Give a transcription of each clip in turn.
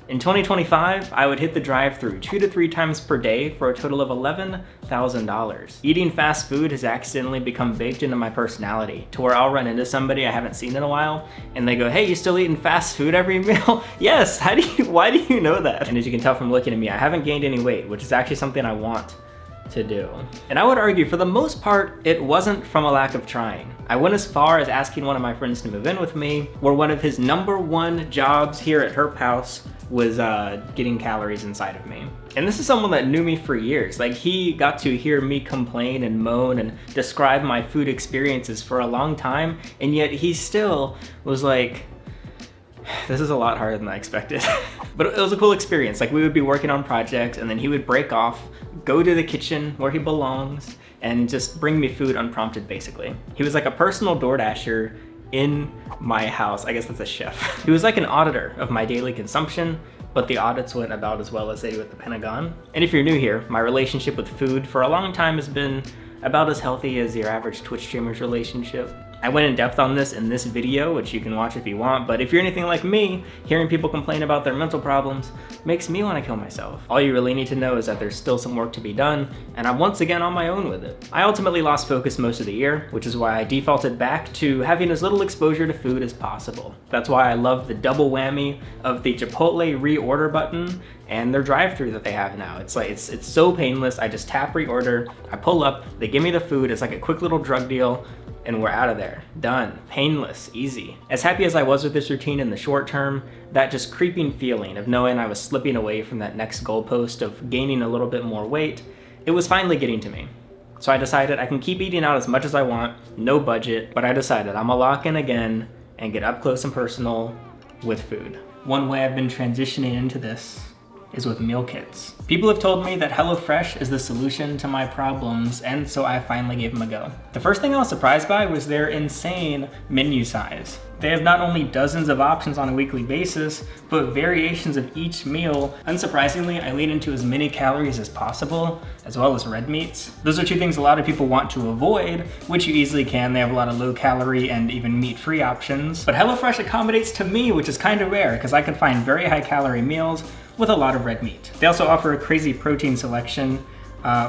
In 2025, I would hit the drive-thru 2 to 3 times per day for a total of $11,000. Eating fast food has accidentally become baked into my personality, to where I'll run into somebody I haven't seen in a while, and they go, "Hey, you still eating fast food every meal?" Yes, why do you know that? And as you can tell from looking at me, I haven't gained any weight, which is actually something I want to do. And I would argue for the most part, it wasn't from a lack of trying. I went as far as asking one of my friends to move in with me, where one of his #1 jobs here at Herp House was getting calories inside of me. And this is someone that knew me for years. Like, he got to hear me complain and moan and describe my food experiences for a long time, and yet he still was like, "This is a lot harder than I expected." But it was a cool experience. Like, we would be working on projects and then he would break off, go to the kitchen where he belongs, and just bring me food unprompted, basically. He was like a personal DoorDasher in my house. I guess that's a chef. He was like an auditor of my daily consumption, but the audits went about as well as they do at the Pentagon. And if you're new here, my relationship with food for a long time has been about as healthy as your average Twitch streamer's relationship. I went in depth on this in this video, which you can watch if you want, but if you're anything like me, hearing people complain about their mental problems makes me want to kill myself. All you really need to know is that there's still some work to be done, and I'm once again on my own with it. I ultimately lost focus most of the year, which is why I defaulted back to having as little exposure to food as possible. That's why I love the double whammy of the Chipotle reorder button and their drive-thru that they have now. It's like, it's so painless. I just tap reorder, I pull up, they give me the food. It's like a quick little drug deal, and we're out of there. Done. Painless. Easy. As happy as I was with this routine in the short term, that just creeping feeling of knowing I was slipping away from that next goalpost of gaining a little bit more weight, it was finally getting to me. So I decided I can keep eating out as much as I want, no budget, but I decided I'm gonna lock in again and get up close and personal with food. One way I've been transitioning into this is with meal kits. People have told me that HelloFresh is the solution to my problems, and so I finally gave them a go. The first thing I was surprised by was their insane menu size. They have not only dozens of options on a weekly basis, but variations of each meal. Unsurprisingly, I lean into as many calories as possible, as well as red meats. Those are two things a lot of people want to avoid, which you easily can. They have a lot of low calorie and even meat-free options. But HelloFresh accommodates to me, which is kind of rare, because I can find very high calorie meals with a lot of red meat. They also offer a crazy protein selection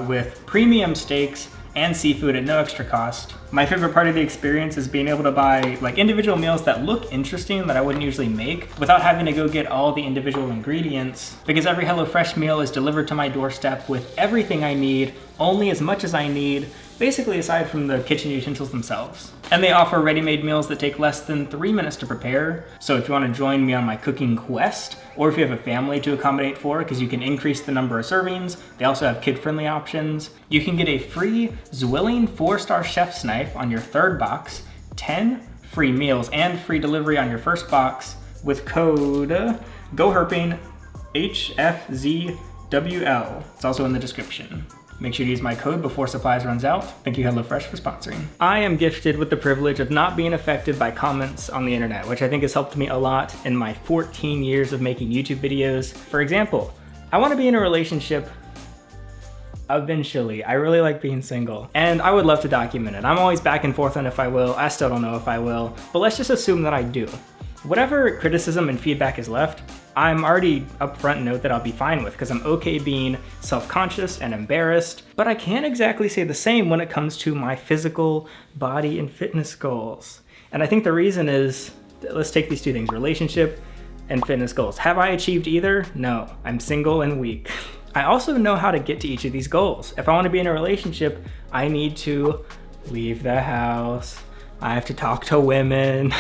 with premium steaks and seafood at no extra cost. My favorite part of the experience is being able to buy like individual meals that look interesting that I wouldn't usually make without having to go get all the individual ingredients, because every HelloFresh meal is delivered to my doorstep with everything I need, only as much as I need, basically aside from the kitchen utensils themselves. And they offer ready-made meals that take less than 3 minutes to prepare. So if you want to join me on my cooking quest, or if you have a family to accommodate for, because you can increase the number of servings, they also have kid-friendly options. You can get a free Zwilling 4-star chef's knife on your 3rd box, 10 free meals, and free delivery on your 1st box with code GOHERPING HFZWL. It's also in the description. Make sure to use my code before supplies runs out. Thank you HelloFresh for sponsoring. I am gifted with the privilege of not being affected by comments on the internet, which I think has helped me a lot in my 14 years of making YouTube videos. For example, I want to be in a relationship eventually. I really like being single, and I would love to document it. I'm always back and forth on if I will. I still don't know if I will, but let's just assume that I do. Whatever criticism and feedback is left, I'm already upfront note that I'll be fine with, because I'm okay being self-conscious and embarrassed, but I can't exactly say the same when it comes to my physical body and fitness goals. And I think the reason is, let's take these two things, relationship and fitness goals. Have I achieved either? No, I'm single and weak. I also know how to get to each of these goals. If I want to be in a relationship, I need to leave the house, I have to talk to women,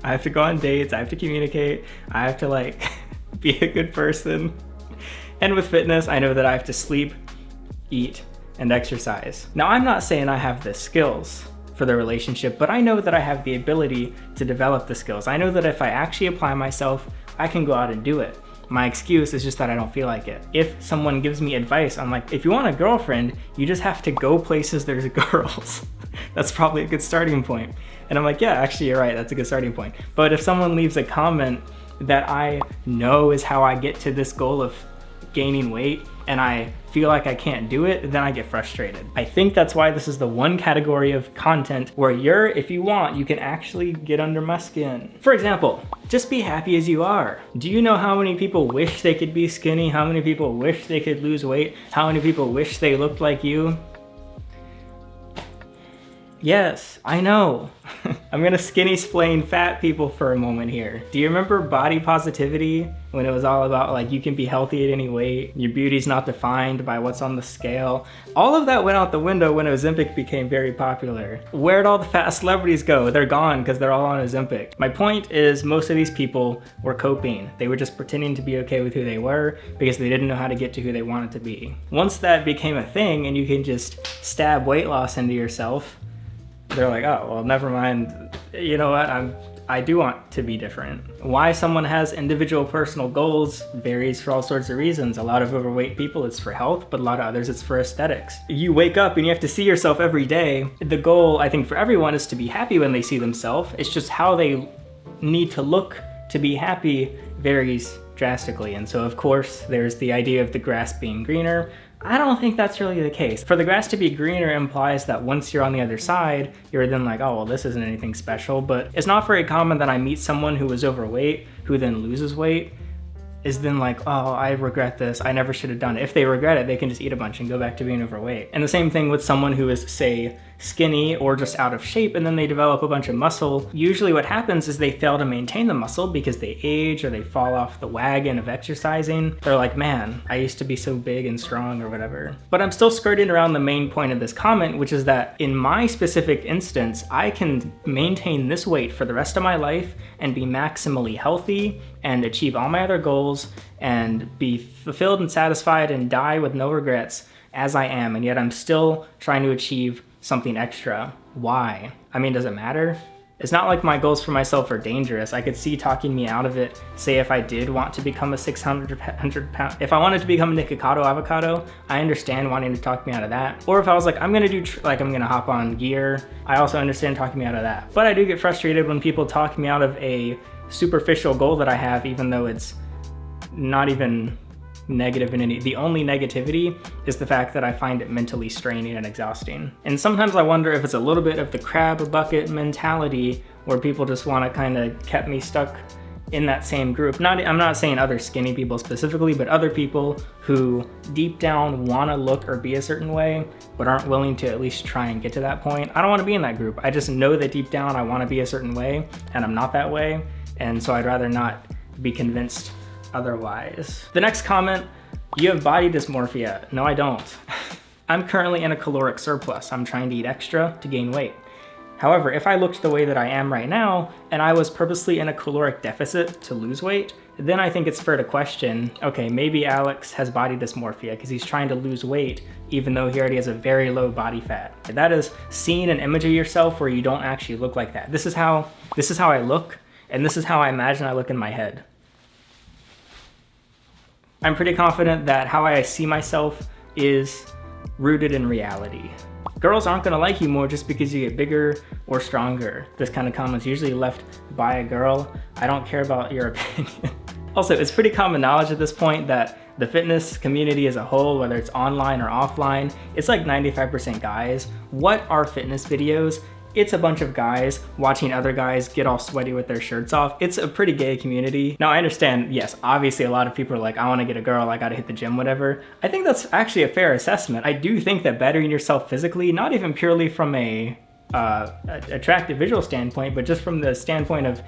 I have to go on dates, I have to communicate, I have to like be a good person. And with fitness, I know that I have to sleep, eat, and exercise. Now, I'm not saying I have the skills for the relationship, but I know that I have the ability to develop the skills. I know that if I actually apply myself, I can go out and do it. My excuse is just that I don't feel like it. If someone gives me advice on like, if you want a girlfriend, you just have to go places there's girls. That's probably a good starting point. And I'm like, yeah, actually you're right, that's a good starting point. But if someone leaves a comment that I know is how I get to this goal of gaining weight and I feel like I can't do it, then I get frustrated. I think that's why this is the one category of content where if you want, you can actually get under my skin. For example, just be happy as you are. Do you know how many people wish they could be skinny? How many people wish they could lose weight? How many people wish they looked like you? Yes, I know. I'm gonna skinny-splain fat people for a moment here. Do you remember body positivity? When it was all about like, you can be healthy at any weight, your beauty's not defined by what's on the scale. All of that went out the window when Ozempic became very popular. Where'd all the fat celebrities go? They're gone because they're all on Ozempic. My point is, most of these people were coping. They were just pretending to be okay with who they were because they didn't know how to get to who they wanted to be. Once that became a thing and you can just stab weight loss into yourself, they're like, oh, well, never mind. You know what? I do want to be different. Why someone has individual personal goals varies for all sorts of reasons. A lot of overweight people, it's for health, but a lot of others, it's for aesthetics. You wake up and you have to see yourself every day. The goal, I think, for everyone is to be happy when they see themselves. It's just how they need to look to be happy varies drastically. And so, of course, there's the idea of the grass being greener. I don't think that's really the case. For the grass to be greener implies that once you're on the other side, you're then like, oh, well, this isn't anything special. But it's not very common that I meet someone who is overweight, who then loses weight, is then like, oh, I regret this. I never should have done it. If they regret it, they can just eat a bunch and go back to being overweight. And the same thing with someone who is, say, skinny or just out of shape, and then they develop a bunch of muscle. Usually what happens is they fail to maintain the muscle because they age or they fall off the wagon of exercising. They're like, man, I used to be so big and strong or whatever. But I'm still skirting around the main point of this comment, which is that in my specific instance, I can maintain this weight for the rest of my life and be maximally healthy and achieve all my other goals and be fulfilled and satisfied and die with no regrets as I am, and yet I'm still trying to achieve something extra. Why? I mean, does it matter? It's not like my goals for myself are dangerous. I could see talking me out of it. Say if I did want to become a 600 pound, if I wanted to become a Nikocado avocado, I understand wanting to talk me out of that. Or if I was like, I'm gonna I'm gonna hop on gear, I also understand talking me out of that. But I do get frustrated when people talk me out of a superficial goal that I have, even though it's not even negative in any. The only negativity is the fact that I find it mentally straining and exhausting. And sometimes I wonder if it's a little bit of the crab bucket mentality where people just want to kind of keep me stuck in that same group. I'm not saying other skinny people specifically, but other people who deep down want to look or be a certain way, but aren't willing to at least try and get to that point. I don't want to be in that group. I just know that deep down I want to be a certain way and I'm not that way. And so I'd rather not be convinced otherwise. The next comment, you have body dysmorphia. No, I don't. I'm currently in a caloric surplus. I'm trying to eat extra to gain weight. However, if I looked the way that I am right now, and I was purposely in a caloric deficit to lose weight, then I think it's fair to question, okay, maybe Alex has body dysmorphia because he's trying to lose weight even though he already has a very low body fat. That is seeing an image of yourself where you don't actually look like that. This is how I look, and this is how I imagine I look in my head. I'm pretty confident that how I see myself is rooted in reality. Girls aren't gonna like you more just because you get bigger or stronger. This kind of comment's usually left by a girl. I don't care about your opinion. Also, it's pretty common knowledge at this point that the fitness community as a whole, whether it's online or offline, it's like 95% guys. What are fitness videos? It's a bunch of guys watching other guys get all sweaty with their shirts off. It's a pretty gay community. Now I understand, yes, obviously a lot of people are like, I wanna get a girl, I gotta hit the gym, whatever. I think that's actually a fair assessment. I do think that bettering yourself physically, not even purely from a attractive visual standpoint, but just from the standpoint of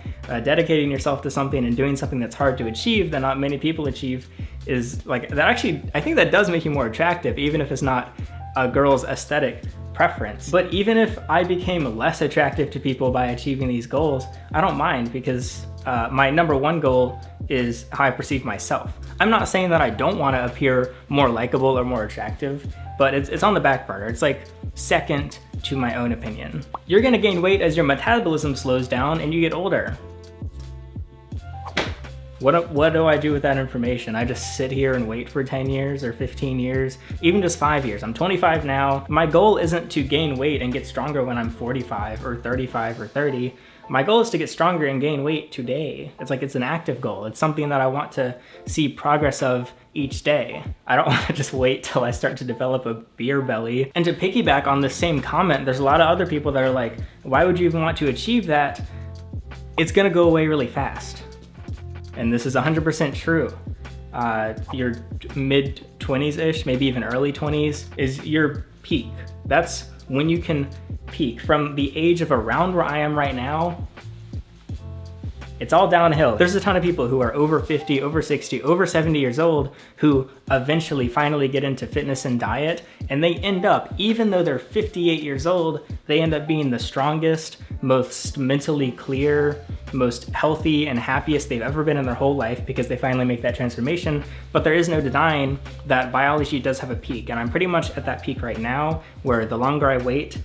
dedicating yourself to something and doing something that's hard to achieve that not many people achieve, is like, that actually, I think that does make you more attractive, even if it's not a girl's aesthetic preference. But even if I became less attractive to people by achieving these goals, I don't mind, because my number one goal is how I perceive myself. I'm not saying that I don't want to appear more likable or more attractive, but it's on the back burner. It's like second to my own opinion. You're gonna gain weight as your metabolism slows down and you get older. What do I do with that information? I just sit here and wait for 10 years or 15 years, even just 5 years. I'm 25 now. My goal isn't to gain weight and get stronger when I'm 45 or 35 or 30. My goal is to get stronger and gain weight today. It's like it's an active goal. It's something that I want to see progress of each day. I don't want to just wait till I start to develop a beer belly. And to piggyback on the same comment, there's a lot of other people that are like, why would you even want to achieve that? It's gonna go away really fast. And this is 100% true. Your mid 20s-ish, maybe even early 20s is your peak. That's when you can peak. From the age of around where I am right now, it's all downhill. There's a ton of people who are over 50, over 60, over 70 years old who eventually finally get into fitness and diet, and they end up, even though they're 58 years old, they end up being the strongest, most mentally clear, most healthy and happiest they've ever been in their whole life because they finally make that transformation. But there is no denying that biology does have a peak, and I'm pretty much at that peak right now, where the longer I wait,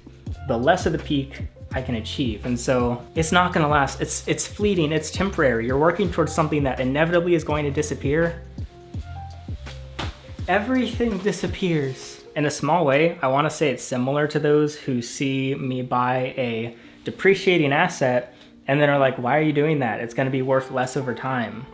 the less of the peak I can achieve. And so it's not gonna last. It's fleeting, it's temporary. You're working towards something that inevitably is going to disappear. Everything disappears. In a small way, I wanna say it's similar to those who see me buy a depreciating asset and then are like, why are you doing that? It's gonna be worth less over time.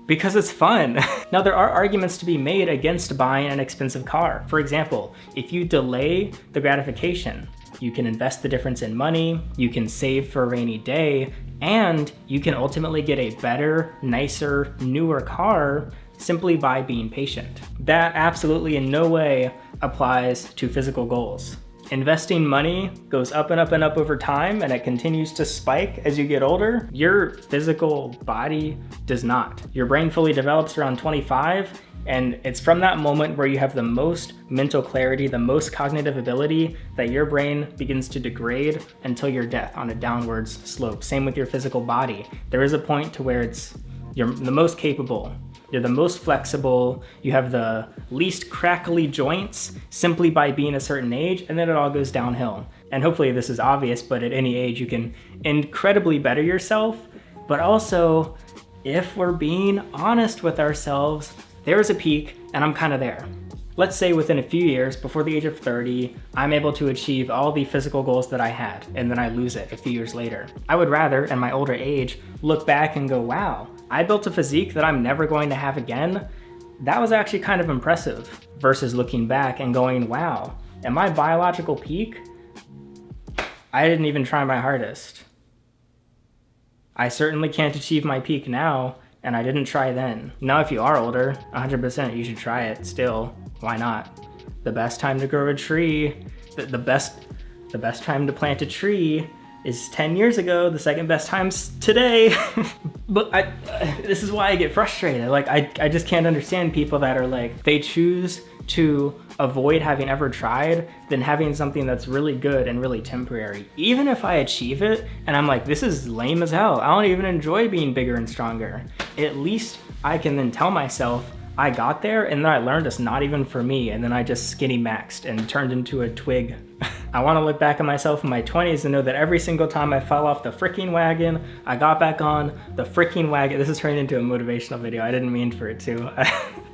Because it's fun. Now, there are arguments to be made against buying an expensive car. For example, if you delay the gratification, you can invest the difference in money, you can save for a rainy day, and you can ultimately get a better, nicer, newer car simply by being patient. That absolutely in no way applies to physical goals. Investing money goes up and up and up over time, and it continues to spike as you get older. Your physical body does not. Your brain fully develops around 25, and it's from that moment where you have the most mental clarity, the most cognitive ability, that your brain begins to degrade until your death on a downwards slope. Same with your physical body. There is a point to where you're the most capable, you're the most flexible, you have the least crackly joints simply by being a certain age, and then it all goes downhill. And hopefully this is obvious, but at any age you can incredibly better yourself. But also, if we're being honest with ourselves, there's a peak and I'm kind of there. Let's say within a few years, before the age of 30, I'm able to achieve all the physical goals that I had, and then I lose it a few years later. I would rather, in my older age, look back and go, wow, I built a physique that I'm never going to have again. That was actually kind of impressive, versus looking back and going, wow, at my biological peak, I didn't even try my hardest. I certainly can't achieve my peak now, and I didn't try then. Now, if you are older, 100% you should try it still. Why not? The best time to grow a tree, the best time to plant a tree is 10 years ago. The second best time's today. But this is why I get frustrated. Like, I just can't understand people that are like, they choose to avoid having ever tried than having something that's really good and really temporary. Even if I achieve it and I'm like, this is lame as hell, I don't even enjoy being bigger and stronger, at least I can then tell myself I got there, and then I learned it's not even for me, and then I just skinny maxed and turned into a twig. I want to look back at myself in my 20s and know that every single time I fell off the freaking wagon, I got back on the freaking wagon. This is turning into a motivational video. I didn't mean for it to.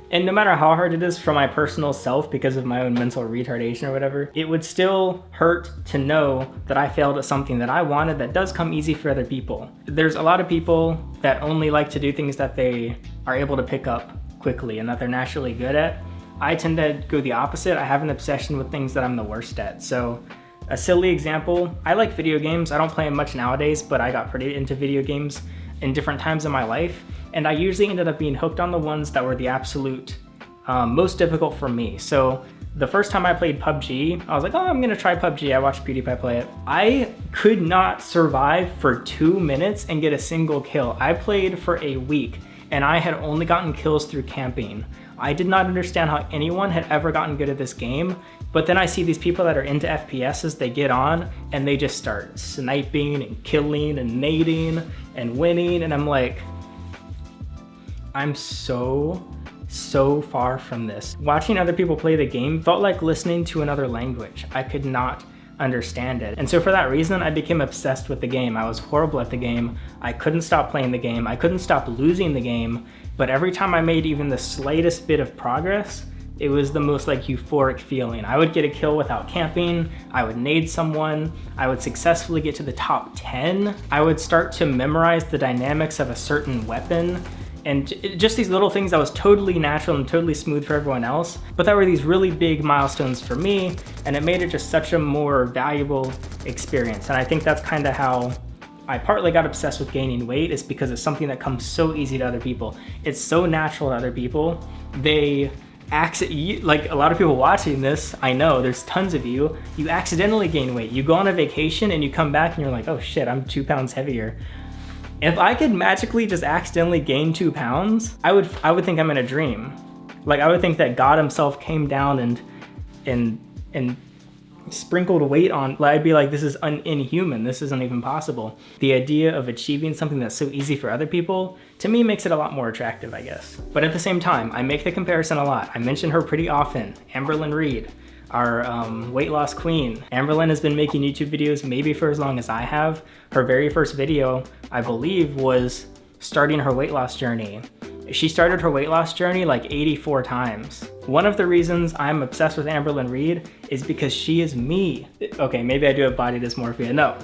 And no matter how hard it is for my personal self because of my own mental retardation or whatever, it would still hurt to know that I failed at something that I wanted that does come easy for other people. There's a lot of people that only like to do things that they are able to pick up quickly and that they're naturally good at. I tend to go the opposite. I have an obsession with things that I'm the worst at. So a silly example, I like video games. I don't play them much nowadays, but I got pretty into video games in different times in my life. And I usually ended up being hooked on the ones that were the absolute most difficult for me. So the first time I played PUBG, I was like, oh, I'm gonna try PUBG. I watched PewDiePie play it. I could not survive for 2 minutes and get a single kill. I played for a week and I had only gotten kills through camping. I did not understand how anyone had ever gotten good at this game, but then I see these people that are into FPSs, they get on and they just start sniping and killing and nading and winning, and I'm like, I'm so far from this. Watching other people play the game felt like listening to another language. I could not understand it. And so for that reason, I became obsessed with the game. I was horrible at the game. I couldn't stop playing the game. I couldn't stop losing the game. But every time I made even the slightest bit of progress, It was the most like euphoric feeling. I would get a kill without camping, I would nade someone, I would successfully get to the top 10, I would start to memorize the dynamics of a certain weapon, and just these little things that was totally natural and totally smooth for everyone else, but that were these really big milestones for me, and it made it just such a more valuable experience. And I think that's kind of how I partly got obsessed with gaining weight, is because it's something that comes so easy to other people. It's so natural to other people. They like a lot of people watching this, I know there's tons of you accidentally gain weight. You go on a vacation and you come back and you're like, oh shit, I'm 2 pounds heavier. If I could magically just accidentally gain 2 pounds, I would think I'm in a dream. Like I would think that God himself came down and sprinkled weight on, I'd be like, this is inhuman, this isn't even possible. The idea of achieving something that's so easy for other people, to me makes it a lot more attractive, I guess. But at the same time, I make the comparison a lot. I mention her pretty often, Amberlynn Reed, our weight loss queen. Amberlynn has been making YouTube videos maybe for as long as I have. Her very first video, I believe, was starting her weight loss journey. She started her weight loss journey like 84 times. One of the reasons I'm obsessed with Amberlynn Reed is because she is me. Okay, maybe I do have body dysmorphia. No,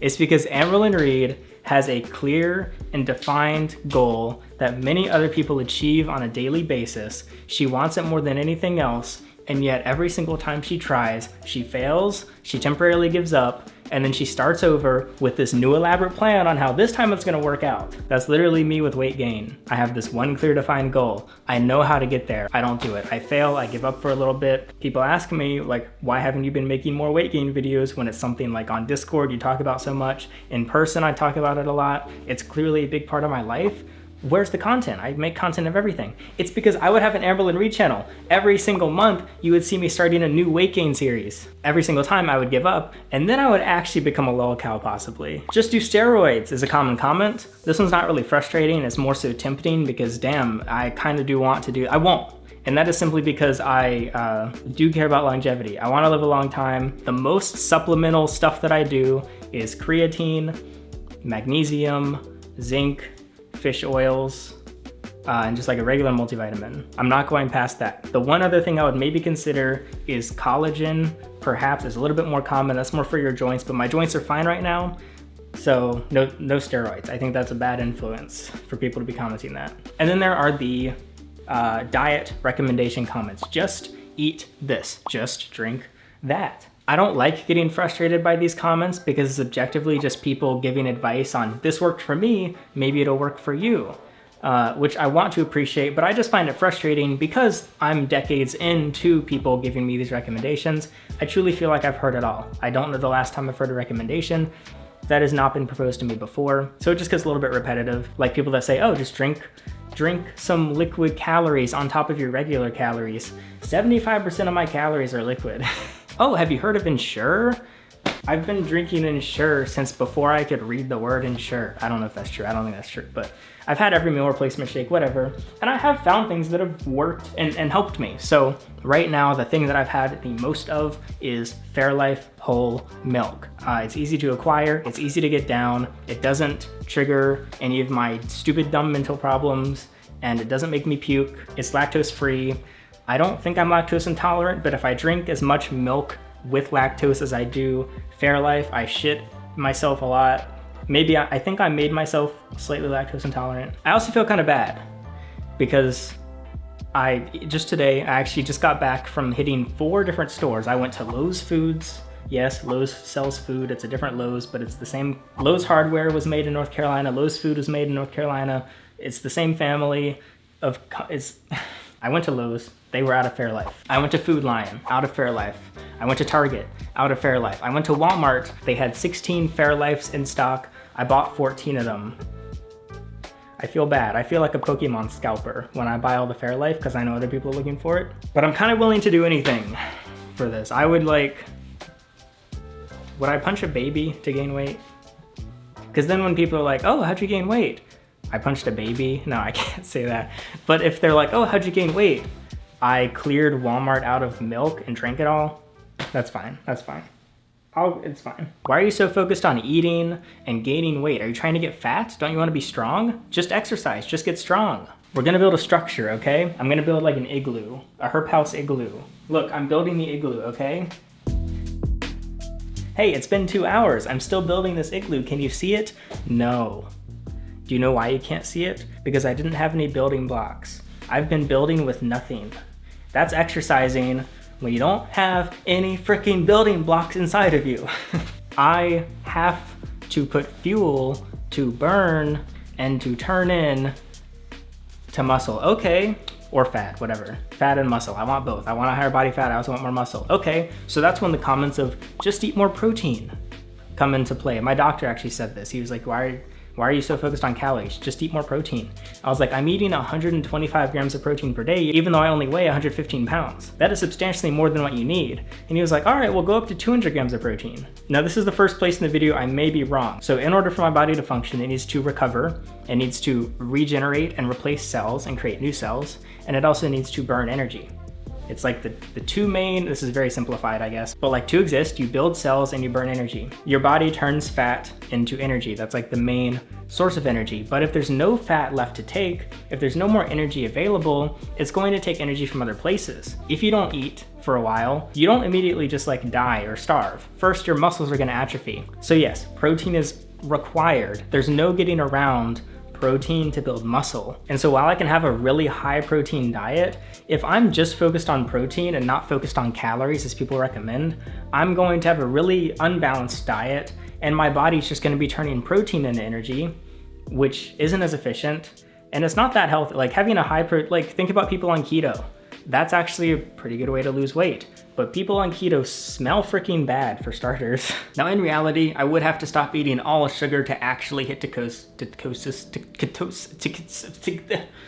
it's because Amberlynn Reed has a clear and defined goal that many other people achieve on a daily basis. She wants it more than anything else, and yet every single time she tries, she fails, she temporarily gives up, and then she starts over with this new elaborate plan on how this time it's gonna work out. That's literally me with weight gain. I have this one clear defined goal. I know how to get there. I don't do it. I fail, I give up for a little bit. People ask me like, why haven't you been making more weight gain videos when it's something like on Discord you talk about so much? In person I talk about it a lot. It's clearly a big part of my life. Where's the content? I make content of everything. It's because I would have an Amberlynn Reed channel. Every single month, you would see me starting a new weight gain series. Every single time I would give up, and then I would actually become a lol cow possibly. Just do steroids is a common comment. This one's not really frustrating, it's more so tempting because damn, I kind of do want to do, I won't. And that is simply because I do care about longevity. I want to live a long time. The most supplemental stuff that I do is creatine, magnesium, zinc, fish oils, and just like a regular multivitamin. I'm not going past that. The one other thing I would maybe consider is collagen. Perhaps it's a little bit more common. That's more for your joints, but my joints are fine right now. So no steroids. I think that's a bad influence for people to be commenting that. And then there are the diet recommendation comments. Just eat this, just drink that. I don't like getting frustrated by these comments because it's objectively just people giving advice on this worked for me, maybe it'll work for you, which I want to appreciate, but I just find it frustrating because I'm decades into people giving me these recommendations. I truly feel like I've heard it all. I don't know the last time I've heard a recommendation that has not been proposed to me before, so it just gets a little bit repetitive. Like people that say, oh, just drink some liquid calories on top of your regular calories. 75% of my calories are liquid. Oh, have you heard of Ensure? I've been drinking Ensure since before I could read the word Ensure. I don't know if that's true, I don't think that's true, but I've had every meal replacement shake, whatever, and I have found things that have worked and helped me. So right now, the thing that I've had the most of is Fairlife Whole Milk. It's easy to acquire, it's easy to get down, it doesn't trigger any of my stupid, dumb mental problems, and it doesn't make me puke. It's lactose free. I don't think I'm lactose intolerant, but if I drink as much milk with lactose as I do Fairlife, I shit myself a lot. Maybe I think I made myself slightly lactose intolerant. I also feel kind of bad because just today, I actually just got back from hitting 4 different stores. I went to Lowe's Foods. Yes, Lowe's sells food. It's a different Lowe's, but it's the same. Lowe's Hardware was made in North Carolina. Lowe's Food was made in North Carolina. It's the same family of, I went to Lowe's. They were out of Fairlife. I went to Food Lion, out of Fairlife. I went to Target, out of Fairlife. I went to Walmart. They had 16 Fairlifes in stock. I bought 14 of them. I feel bad. I feel like a Pokemon scalper when I buy all the Fairlife because I know other people are looking for it. But I'm kind of willing to do anything for this. Would I punch a baby to gain weight? Because then when people are like, oh, how'd you gain weight? I punched a baby? No, I can't say that. But if they're like, oh, how'd you gain weight? I cleared Walmart out of milk and drank it all. That's fine, that's fine. It's fine. Why are you so focused on eating and gaining weight? Are you trying to get fat? Don't you want to be strong? Just exercise, just get strong. We're gonna build a structure, okay? I'm gonna build like an igloo, a herp house igloo. Look, I'm building the igloo, okay? Hey, it's been 2 hours. I'm still building this igloo. Can you see it? No. Do you know why you can't see it? Because I didn't have any building blocks. I've been building with nothing. That's exercising when you don't have any freaking building blocks inside of you. I have to put fuel to burn and to turn in to muscle, okay, or fat, whatever. Fat and muscle, I want both. I want a higher body fat, I also want more muscle. Okay, so that's when the comments of just eat more protein come into play. My doctor actually said this. He was like, why are you so focused on calories? Just eat more protein. I was like, I'm eating 125 grams of protein per day, even though I only weigh 115 pounds. That is substantially more than what you need. And he was like, all right, we'll go up to 200 grams of protein. Now this is the first place in the video I may be wrong. So in order for my body to function, it needs to recover, it needs to regenerate and replace cells and create new cells, and it also needs to burn energy. It's like the two main, this is very simplified, I guess, but like to exist, you build cells and you burn energy. Your body turns fat into energy. That's like the main source of energy. But if there's no fat left to take, if there's no more energy available, it's going to take energy from other places. If you don't eat for a while, you don't immediately just like die or starve. First, your muscles are gonna atrophy. So yes, protein is required. There's no getting around protein to build muscle. And so while I can have a really high protein diet, if I'm just focused on protein and not focused on calories as people recommend, I'm going to have a really unbalanced diet and my body's just gonna be turning protein into energy, which isn't as efficient. And it's not that healthy. Like having a high think about people on keto. That's actually a pretty good way to lose weight. But people on keto smell freaking bad for starters. Now in reality, I would have to stop eating all sugar to actually hit ketosis.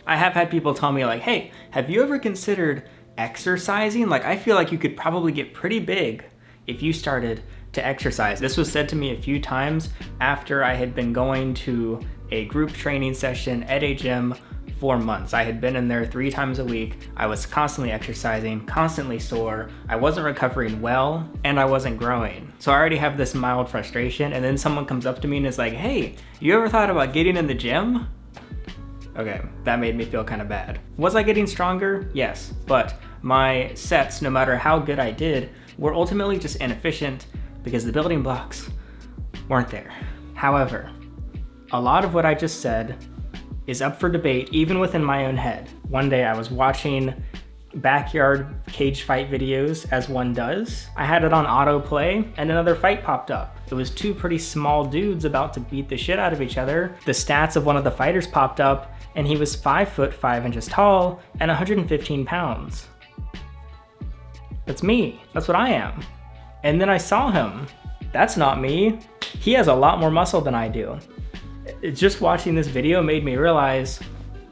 I have had people tell me like, hey, have you ever considered exercising? Like I feel like you could probably get pretty big if you started to exercise. This was said to me a few times after I had been going to a group training session at a gym for months. I had been in there 3 times a week. I was constantly exercising, constantly sore. I wasn't recovering well, and I wasn't growing. So I already have this mild frustration, and then someone comes up to me and is like, hey, you ever thought about getting in the gym? Okay, that made me feel kind of bad. Was I getting stronger? Yes, but my sets, no matter how good I did, were ultimately just inefficient because the building blocks weren't there. However, a lot of what I just said is up for debate even within my own head. One day I was watching backyard cage fight videos as one does. I had it on autoplay and another fight popped up. It was 2 pretty small dudes about to beat the shit out of each other. The stats of one of the fighters popped up and he was 5 foot 5 inches tall and 115 pounds. That's me, that's what I am. And then I saw him. That's not me. He has a lot more muscle than I do. Just watching this video made me realize,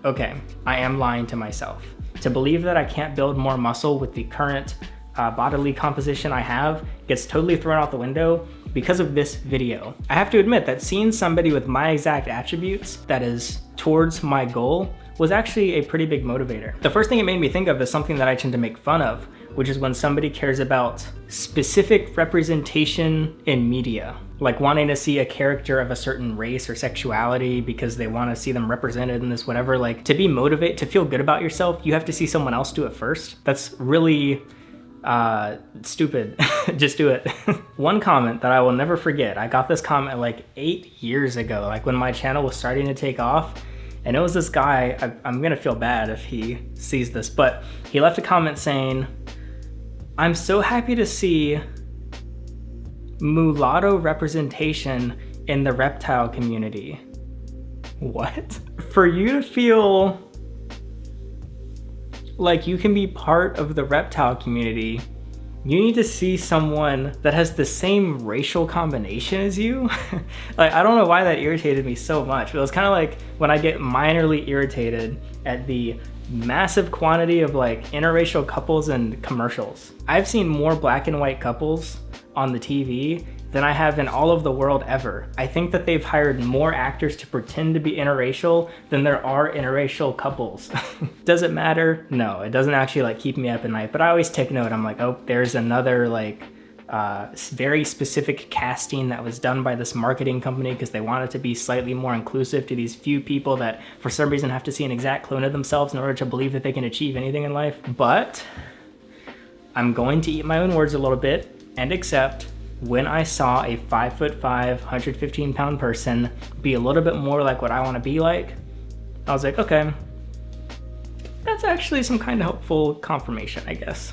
okay, I am lying to myself. To believe that I can't build more muscle with the current bodily composition I have gets totally thrown out the window because of this video. I have to admit that seeing somebody with my exact attributes that is towards my goal was actually a pretty big motivator. The first thing it made me think of is something that I tend to make fun of, which is when somebody cares about specific representation in media, like wanting to see a character of a certain race or sexuality because they want to see them represented in this whatever. Like to be motivated, to feel good about yourself, you have to see someone else do it first. That's really stupid. Just do it. One comment that I will never forget, I got this comment like 8 years ago, like when my channel was starting to take off. And it was this guy, I'm gonna feel bad if he sees this, but he left a comment saying, I'm so happy to see mulatto representation in the reptile community. What? For you to feel like you can be part of the reptile community, you need to see someone that has the same racial combination as you. Like, I don't know why that irritated me so much, but it was kind of like when I get minorly irritated at the massive quantity of like interracial couples and commercials. I've seen more black and white couples on the TV than I have in all of the world ever. I think that they've hired more actors to pretend to be interracial than there are interracial couples. Does it matter? No, it doesn't actually like keep me up at night, but I always take note. I'm like, oh, there's another like very specific casting that was done by this marketing company because they wanted to be slightly more inclusive to these few people that for some reason have to see an exact clone of themselves in order to believe that they can achieve anything in life. But I'm going to eat my own words a little bit and accept when I saw a 5'5", 115-pound person be a little bit more like what I want to be like, I was like, okay, that's actually some kind of helpful confirmation, I guess.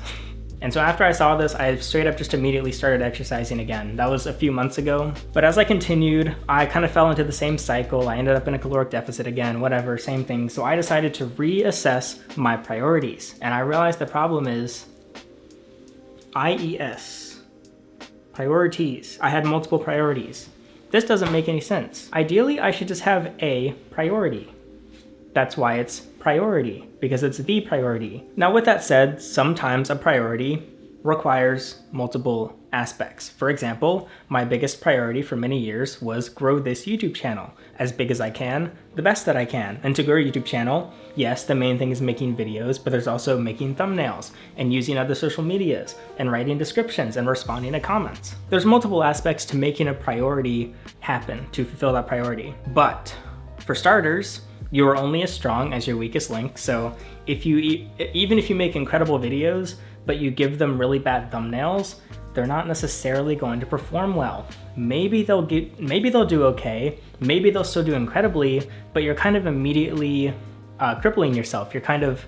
And so after I saw this, I straight up just immediately started exercising again. That was a few months ago. But as I continued, I kind of fell into the same cycle. I ended up in a caloric deficit again, whatever, same thing. So I decided to reassess my priorities. And I realized the problem is IES, priorities. I had multiple priorities. This doesn't make any sense. Ideally, I should just have a priority. That's why it's priority, because it's the priority. Now, with that said, sometimes a priority requires multiple aspects. For example, my biggest priority for many years was grow this YouTube channel as big as I can, the best that I can. And to grow a YouTube channel, yes, the main thing is making videos, but there's also making thumbnails and using other social medias and writing descriptions and responding to comments. There's multiple aspects to making a priority happen to fulfill that priority. But for starters, you are only as strong as your weakest link. So even if you make incredible videos, but you give them really bad thumbnails, they're not necessarily going to perform well. Maybe they'll do okay, maybe they'll still do incredibly, but you're kind of immediately crippling yourself. You're kind of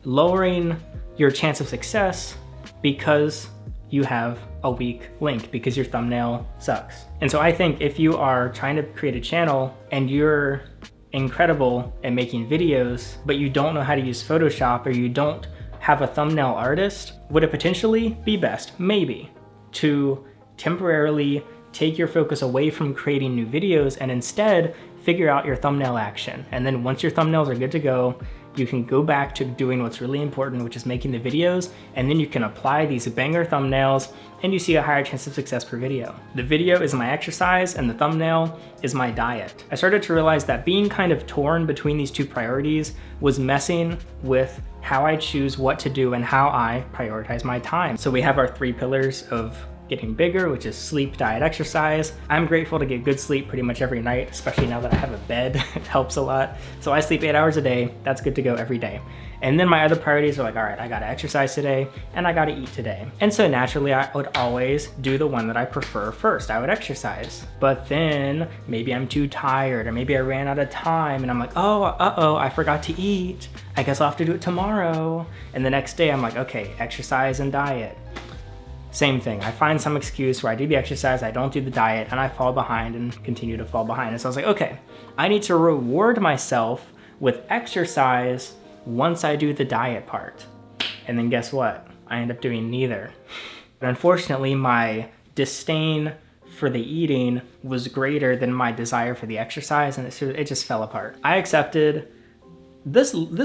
lowering your chance of success because you have a weak link, because your thumbnail sucks. And so I think if you are trying to create a channel and you're incredible at making videos, but you don't know how to use Photoshop, or you don't have a thumbnail artist, would it potentially be best, maybe, to temporarily take your focus away from creating new videos and instead figure out your thumbnail action. And then once your thumbnails are good to go, you can go back to doing what's really important, which is making the videos, and then you can apply these banger thumbnails and you see a higher chance of success per video. The video is my exercise and the thumbnail is my diet. I started to realize that being kind of torn between these two priorities was messing with how I choose what to do and how I prioritize my time. So we have our 3 pillars of getting bigger, which is sleep, diet, exercise. I'm grateful to get good sleep pretty much every night, especially now that I have a bed. It helps a lot. So I sleep 8 hours a day. That's good to go every day. And then my other priorities are like, all right, I gotta exercise today and I gotta eat today. And so naturally I would always do the one that I prefer first. I would exercise. But then maybe I'm too tired, or maybe I ran out of time and I'm like, oh, uh-oh, I forgot to eat. I guess I'll have to do it tomorrow. And the next day I'm like, okay, exercise and diet. Same thing. I find some excuse where I do the exercise, I don't do the diet, and I fall behind and continue to fall behind. And so I was like, okay, I need to reward myself with exercise once I do the diet part. And then guess what? I end up doing neither. But unfortunately, my disdain for the eating was greater than my desire for the exercise, and it just fell apart. I accepted this link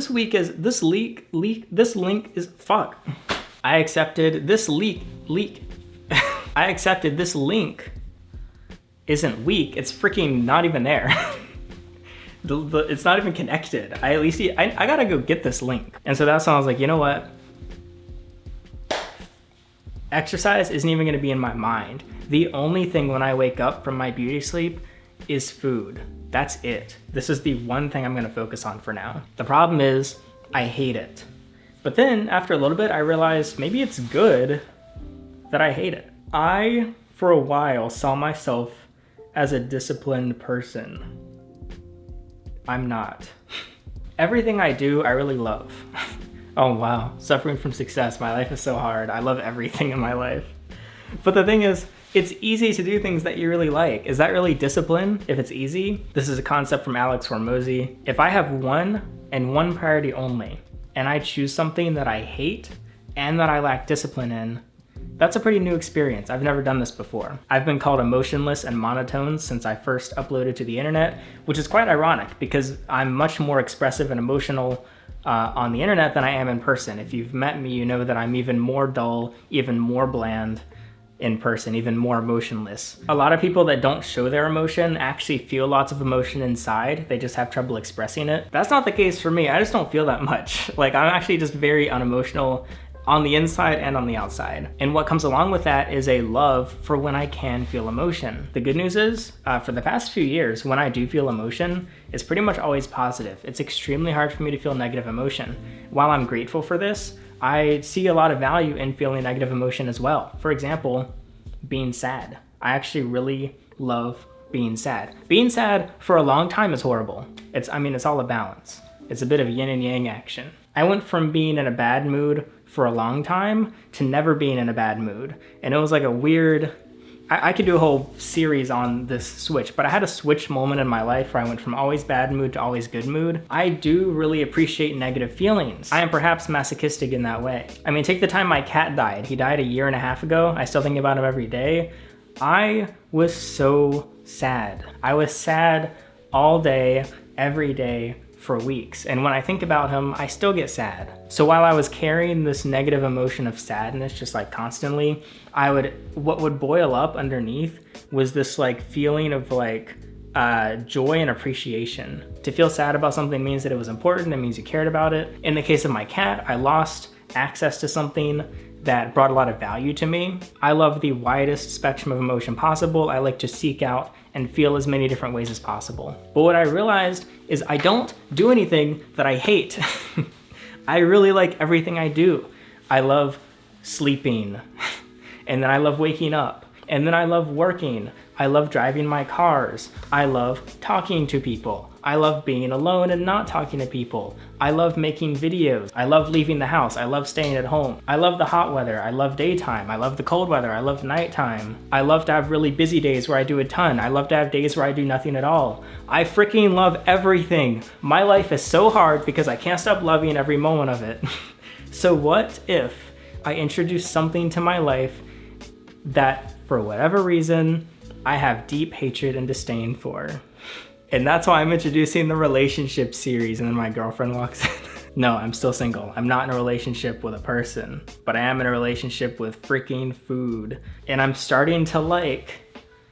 is fuck. I accepted this I accepted this link isn't weak, it's freaking not even there. It's not even connected. I gotta go get this link. And so that's when I was like, you know what? Exercise isn't even gonna be in my mind. The only thing when I wake up from my beauty sleep is food. That's it. This is the one thing I'm gonna focus on for now. The problem is, I hate it. But then after a little bit, I realized maybe it's good that I hate it. I, for a while, saw myself as a disciplined person. I'm not. Everything I do, I really love. Oh wow, suffering from success. My life is so hard. I love everything in my life. But the thing is, it's easy to do things that you really like. Is that really discipline if it's easy? This is a concept from Alex Hormozy. If I have one and one priority only, and I choose something that I hate and that I lack discipline in, that's a pretty new experience. I've never done this before. I've been called emotionless and monotone since I first uploaded to the internet, which is quite ironic because I'm much more expressive and emotional on the internet than I am in person. If you've met me, you know that I'm even more dull, even more bland in person, even more emotionless. A lot of people that don't show their emotion actually feel lots of emotion inside. They just have trouble expressing it. That's not the case for me. I just don't feel that much. Like, I'm actually just very unemotional on the inside and on the outside. And what comes along with that is a love for when I can feel emotion. The good news is, for the past few years, when I do feel emotion, it's pretty much always positive. It's extremely hard for me to feel negative emotion. While I'm grateful for this, I see a lot of value in feeling negative emotion as well. For example, being sad. I actually really love being sad. Being sad for a long time is horrible. It's all a balance. It's a bit of yin and yang action. I went from being in a bad mood for a long time to never being in a bad mood. And it was like a weird, I could do a whole series on this switch, but I had a switch moment in my life where I went from always bad mood to always good mood. I do really appreciate negative feelings. I am perhaps masochistic in that way. I mean, take the time my cat died. He died a year and a half ago. I still think about him every day. I was so sad. I was sad all day, every day for weeks. And when I think about him, I still get sad. So while I was carrying this negative emotion of sadness just like constantly, what would boil up underneath was this like feeling of like joy and appreciation. To feel sad about something means that it was important. It means you cared about it. In the case of my cat, I lost access to something that brought a lot of value to me. I love the widest spectrum of emotion possible. I like to seek out and feel as many different ways as possible. But what I realized is I don't do anything that I hate. I really like everything I do. I love sleeping, and then I love waking up, and then I love working. I love driving my cars. I love talking to people. I love being alone and not talking to people. I love making videos. I love leaving the house. I love staying at home. I love the hot weather. I love daytime. I love the cold weather. I love nighttime. I love to have really busy days where I do a ton. I love to have days where I do nothing at all. I freaking love everything. My life is so hard because I can't stop loving every moment of it. So what if I introduce something to my life that, for whatever reason, I have deep hatred and disdain for? And that's why I'm introducing the relationship series, and then my girlfriend walks in. No, I'm still single. I'm not in a relationship with a person, but I am in a relationship with freaking food. And I'm starting to like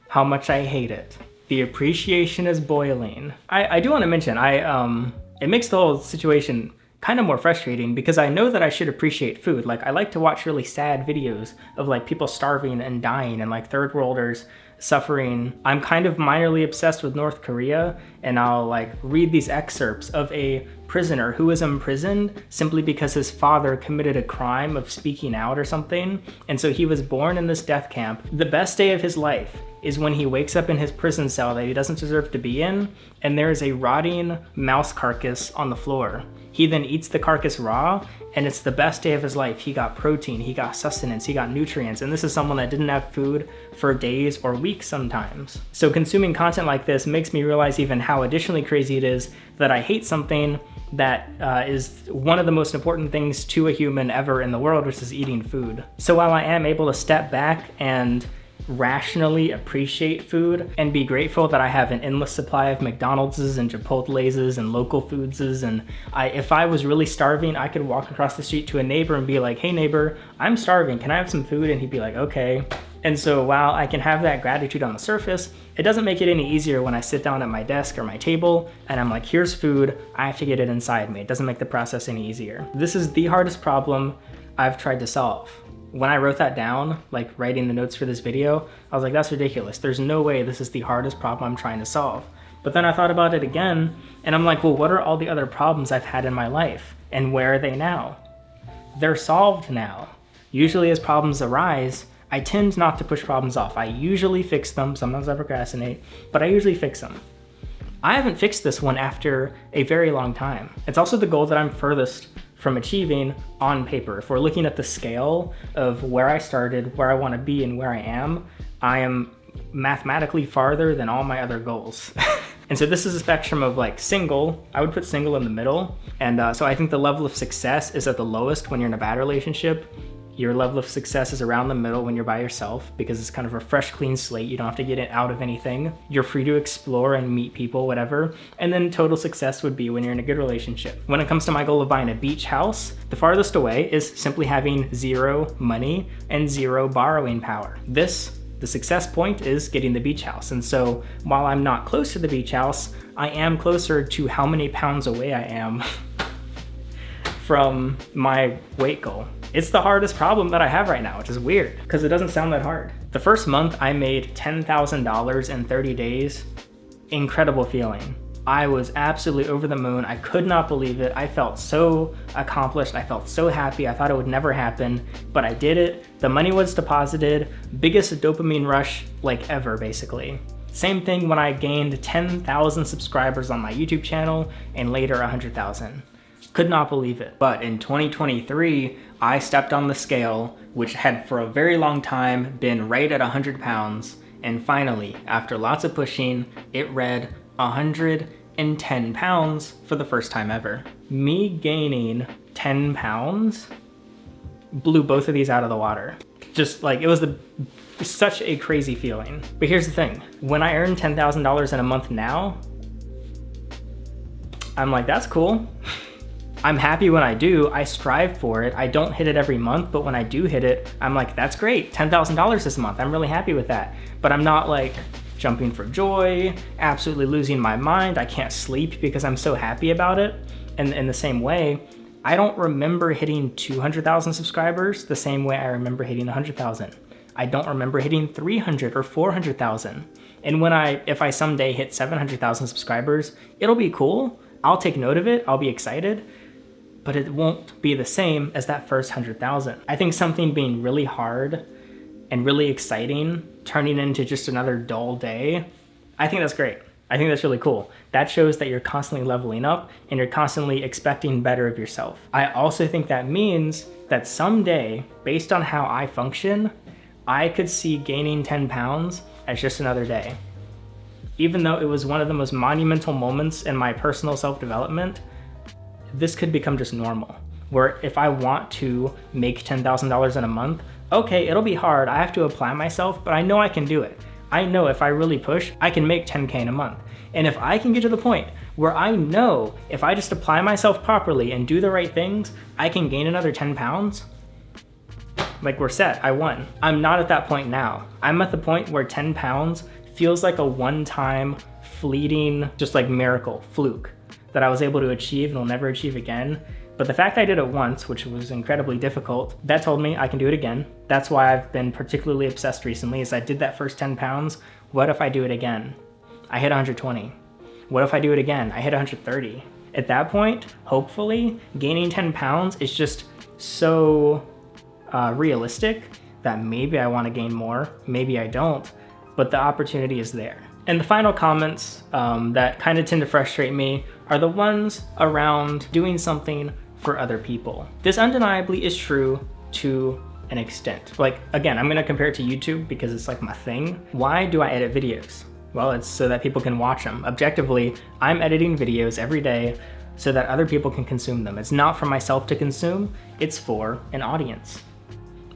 how much I hate it. The appreciation is boiling. I do want to mention, it makes the whole situation kind of more frustrating because I know that I should appreciate food. Like, I like to watch really sad videos of like people starving and dying and like third worlders suffering. I'm kind of minorly obsessed with North Korea, and I'll like read these excerpts of a prisoner who was imprisoned simply because his father committed a crime of speaking out or something. And so he was born in this death camp. The best day of his life is when he wakes up in his prison cell that he doesn't deserve to be in, and there is a rotting mouse carcass on the floor. He then eats the carcass raw, and it's the best day of his life. He got protein, he got sustenance, he got nutrients, and this is someone that didn't have food for days or weeks sometimes. So consuming content like this makes me realize even how additionally crazy it is that I hate something that is one of the most important things to a human ever in the world, which is eating food. So while I am able to step back and rationally appreciate food and be grateful that I have an endless supply of McDonald's and Chipotle's and local food's, and if I was really starving, I could walk across the street to a neighbor and be like, hey neighbor, I'm starving, can I have some food? And he'd be like, okay. And so while I can have that gratitude on the surface, it doesn't make it any easier when I sit down at my desk or my table and I'm like, here's food, I have to get it inside me. It doesn't make the process any easier. This is the hardest problem I've tried to solve. When I wrote that down, like writing the notes for this video, I was like, that's ridiculous. There's no way this is the hardest problem I'm trying to solve. But then I thought about it again, and I'm like, well, what are all the other problems I've had in my life? And where are they now? They're solved now. Usually as problems arise, I tend not to push problems off. I usually fix them. Sometimes I procrastinate, but I usually fix them. I haven't fixed this one after a very long time. It's also the goal that I'm furthest from achieving on paper. If we're looking at the scale of where I started, where I want to be, and where I am mathematically farther than all my other goals. And so this is a spectrum of like single. I would put single in the middle. And so I think the level of success is at the lowest when you're in a bad relationship. Your level of success is around the middle when you're by yourself, because it's kind of a fresh, clean slate. You don't have to get it out of anything. You're free to explore and meet people, whatever. And then total success would be when you're in a good relationship. When it comes to my goal of buying a beach house, the farthest away is simply having zero money and zero borrowing power. The success point is getting the beach house. And so while I'm not close to the beach house, I am closer to how many pounds away I am from my weight goal. It's the hardest problem that I have right now, which is weird because it doesn't sound that hard. The first month I made $10,000 in 30 days. Incredible feeling. I was absolutely over the moon. I could not believe it. I felt so accomplished. I felt so happy. I thought it would never happen, but I did it. The money was deposited. Biggest dopamine rush like ever, basically. Same thing when I gained 10,000 subscribers on my YouTube channel and later 100,000. Could not believe it. But in 2023, I stepped on the scale, which had for a very long time been right at 100 pounds. And finally, after lots of pushing, it read 110 pounds for the first time ever. Me gaining 10 pounds blew both of these out of the water. Just like, it was such a crazy feeling. But here's the thing, when I earn $10,000 in a month now, I'm like, that's cool. I'm happy when I do, I strive for it. I don't hit it every month, but when I do hit it, I'm like, that's great, $10,000 this month. I'm really happy with that. But I'm not like jumping for joy, absolutely losing my mind. I can't sleep because I'm so happy about it. And in the same way, I don't remember hitting 200,000 subscribers the same way I remember hitting 100,000. I don't remember hitting 300 or 400,000. And if I someday hit 700,000 subscribers, it'll be cool. I'll take note of it, I'll be excited, but it won't be the same as that first 100,000. I think something being really hard and really exciting, turning into just another dull day, I think that's great. I think that's really cool. That shows that you're constantly leveling up and you're constantly expecting better of yourself. I also think that means that someday, based on how I function, I could see gaining 10 pounds as just another day. Even though it was one of the most monumental moments in my personal self-development, this could become just normal. Where if I want to make $10,000 in a month, okay, it'll be hard, I have to apply myself, but I know I can do it. I know if I really push, I can make 10K in a month. And if I can get to the point where I know if I just apply myself properly and do the right things, I can gain another 10 pounds, like we're set, I won. I'm not at that point now. I'm at the point where 10 pounds feels like a one-time, fleeting, just like miracle, fluke, that I was able to achieve and will never achieve again. But the fact I did it once, which was incredibly difficult, that told me I can do it again. That's why I've been particularly obsessed recently, is I did that first 10 pounds. What if I do it again? I hit 120. What if I do it again? I hit 130. At that point, hopefully, gaining 10 pounds is just so realistic that maybe I want to gain more, maybe I don't, but the opportunity is there. And the final comments that kind of tend to frustrate me are the ones around doing something for other people. This undeniably is true to an extent. Like, again, I'm gonna compare it to YouTube because it's like my thing. Why do I edit videos? Well, it's so that people can watch them. Objectively, I'm editing videos every day so that other people can consume them. It's not for myself to consume, it's for an audience.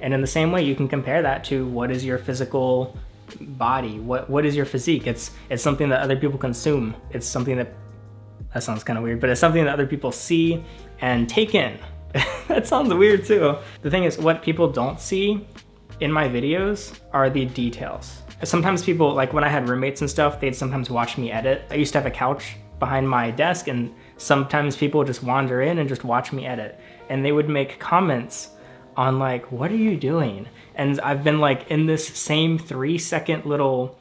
And in the same way, you can compare that to what is your physical body, what is your physique? It's something that other people consume. It's something that sounds kind of weird, but it's something that other people see and take in. That sounds weird too. The thing is, what people don't see in my videos are the details. Sometimes people, like when I had roommates and stuff, they'd sometimes watch me edit. I used to have a couch behind my desk, and sometimes people would just wander in and just watch me edit. And they would make comments on like, what are you doing? And I've been like in this same 3-second little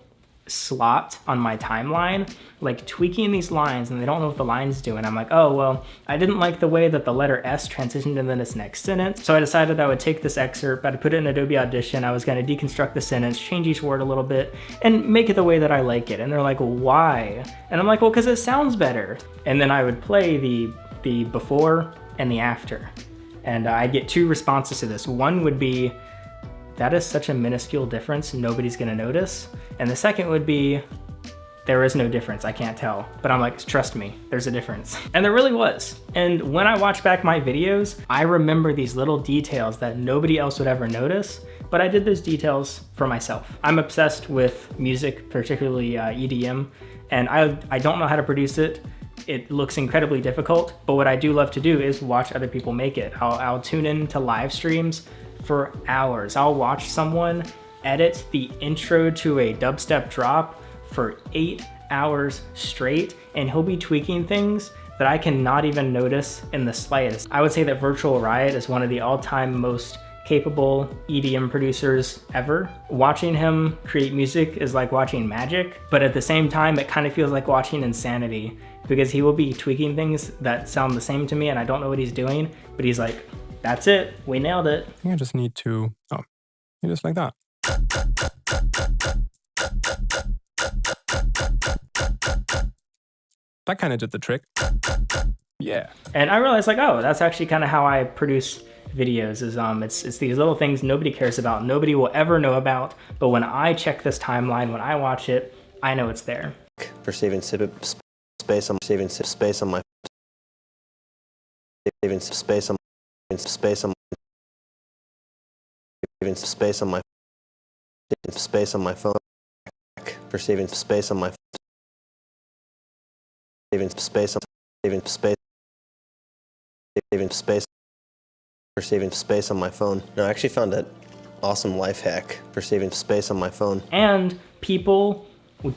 slot on my timeline, like tweaking these lines, and they don't know what the lines do. And I'm like, oh, well, I didn't like the way that the letter S transitioned into this next sentence. So I decided I would take this excerpt, I'd put it in Adobe Audition. I was gonna deconstruct the sentence, change each word a little bit, and make it the way that I like it. And they're like, why? And I'm like, well, because it sounds better. And then I would play the before and the after. And I get 2 responses to this. One would be, that is such a minuscule difference, nobody's gonna notice. And the second would be, there is no difference, I can't tell. But I'm like, trust me, there's a difference. And there really was. And when I watch back my videos, I remember these little details that nobody else would ever notice, but I did those details for myself. I'm obsessed with music, particularly EDM, and I don't know how to produce it. It looks incredibly difficult, but what I do love to do is watch other people make it. I'll tune in to live streams for hours. I'll watch someone edit the intro to a dubstep drop for 8 hours straight, and he'll be tweaking things that I cannot even notice in the slightest. I would say that Virtual Riot is one of the all-time most capable EDM producers ever. Watching him create music is like watching magic, but at the same time, it kind of feels like watching insanity, because he will be tweaking things that sound the same to me and I don't know what he's doing, but he's like, that's it, we nailed it. I think I just need to, just like that. That kind of did the trick. Yeah. And I realized like, oh, that's actually kind of how I produce videos, is it's these little things nobody cares about, nobody will ever know about, but when I check this timeline, when I watch it, I know it's there. For saving space on my phone. For saving space on my saving space on my phone. No, I actually found an awesome life hack for saving space on my phone. And people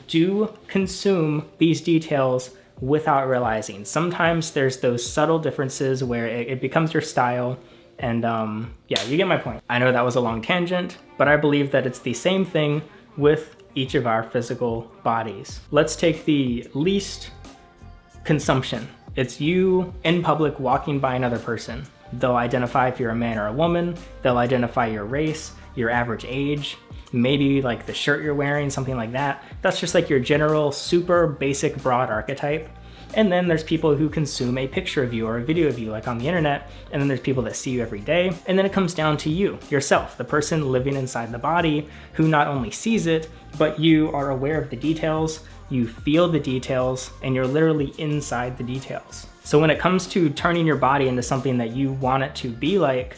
do consume these details without realizing. Sometimes there's those subtle differences where it becomes your style, and yeah, you get my point. I know that was a long tangent, but I believe that it's the same thing with each of our physical bodies. Let's take the least consumption. It's you in public walking by another person. They'll identify if you're a man or a woman. They'll identify your race, your average age, maybe like the shirt you're wearing, something like that. That's just like your general super basic broad archetype. And then there's people who consume a picture of you or a video of you like on the internet. And then there's people that see you every day. And then it comes down to you, yourself, the person living inside the body who not only sees it, but you are aware of the details, you feel the details, and you're literally inside the details. So when it comes to turning your body into something that you want it to be like,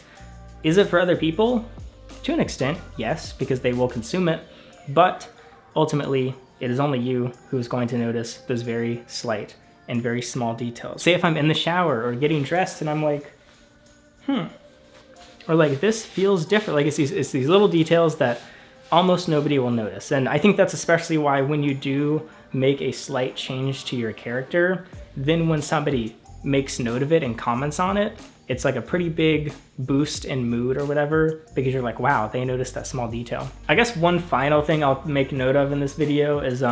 is it for other people? To an extent, yes, because they will consume it, but ultimately it is only you who's going to notice those very slight and very small details. Say if I'm in the shower or getting dressed and I'm like, or like this feels different. Like it's these little details that almost nobody will notice. And I think that's especially why when you do make a slight change to your character, then when somebody makes note of it and comments on it, it's like a pretty big boost in mood or whatever, because you're like, wow, they noticed that small detail. I guess one final thing I'll make note of in this video is a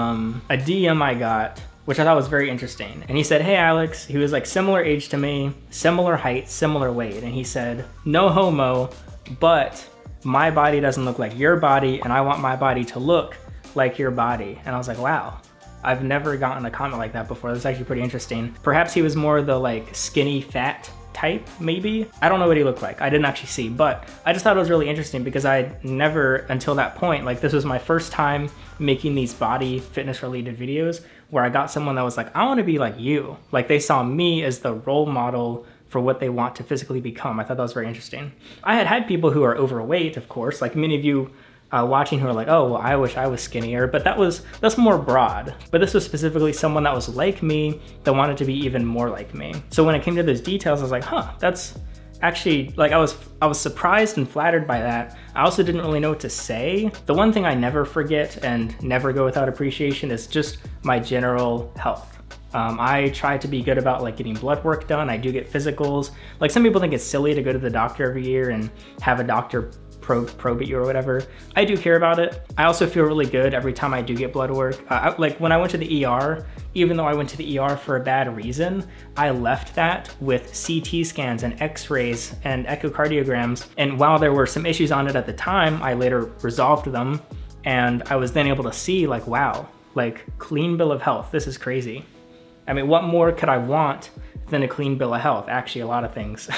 DM I got, which I thought was very interesting. And he said, hey Alex, he was like similar age to me, similar height, similar weight. And he said, no homo, but my body doesn't look like your body and I want my body to look like your body. And I was like, wow, I've never gotten a comment like that before. That's actually pretty interesting. Perhaps he was more the like skinny fat type, maybe? I don't know what he looked like. I didn't actually see, but I just thought it was really interesting because I'd never, until that point, like this was my first time making these body fitness related videos where I got someone that was like, I want to be like you. Like they saw me as the role model for what they want to physically become. I thought that was very interesting. I had people who are overweight, of course, like many of you watching who are like, oh, well, I wish I was skinnier, but that's more broad. But this was specifically someone that was like me that wanted to be even more like me. So when it came to those details, I was like, huh, that's actually, like I was surprised and flattered by that. I also didn't really know what to say. The one thing I never forget and never go without appreciation is just my general health. I try to be good about like getting blood work done. I do get physicals. Like some people think it's silly to go to the doctor every year and have a doctor probe at you or whatever. I do care about it. I also feel really good every time I do get blood work. Like when I went to the ER, even though I went to the ER for a bad reason, I left that with CT scans and x-rays and echocardiograms. And while there were some issues on it at the time, I later resolved them. And I was then able to see like, wow, like clean bill of health. This is crazy. I mean, what more could I want than a clean bill of health? Actually, a lot of things.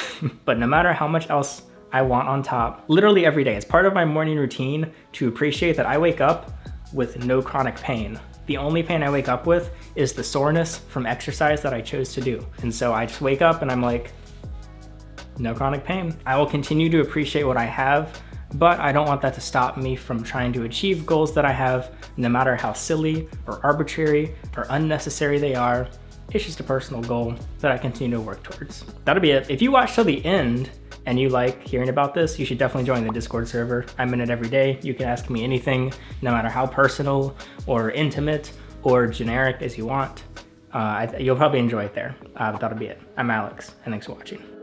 But no matter how much else I want on top, literally every day, it's part of my morning routine to appreciate that I wake up with no chronic pain. The only pain I wake up with is the soreness from exercise that I chose to do. And so I just wake up and I'm like, no chronic pain. I will continue to appreciate what I have, but I don't want that to stop me from trying to achieve goals that I have, no matter how silly or arbitrary or unnecessary they are. It's just a personal goal that I continue to work towards. That'll be it. If you watch till the end and you like hearing about this, you should definitely join the Discord server. I'm in it every day. You can ask me anything, no matter how personal or intimate or generic as you want. You'll probably enjoy it there. But that'll be it. I'm Alex, and thanks for watching.